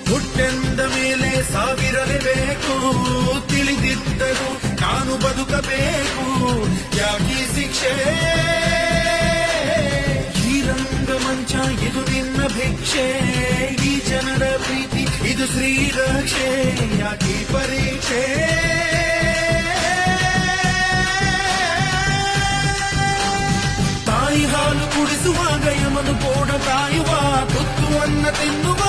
ಹುಟ್ಟೆಂದ ಮೇಲೆ ಸಾವಿರಲೇಬೇಕು, ತಿಳಿದಿದ್ದರೂ ನಾನು ಬದುಕಬೇಕು, ಯಾಕೀ ಶಿಕ್ಷೆ? ಈ ರಂಗಮಂಚ ಇದು ನಿನ್ನ ಭಿಕ್ಷೆ, ಈ ಜನರ ಪ್ರೀತಿ ಇದು ಶ್ರೀರಕ್ಷೆ, ಯಾಕೀ ಪರೀಕ್ಷೆ? ತಾಯಿ ಹಾಲು ಕುಡಿಸುವಾಗ ಯಮನು ಕೋಡ ಕಾಯುವ, ತುತ್ತು ಅನ್ನ ತಿನ್ನುವ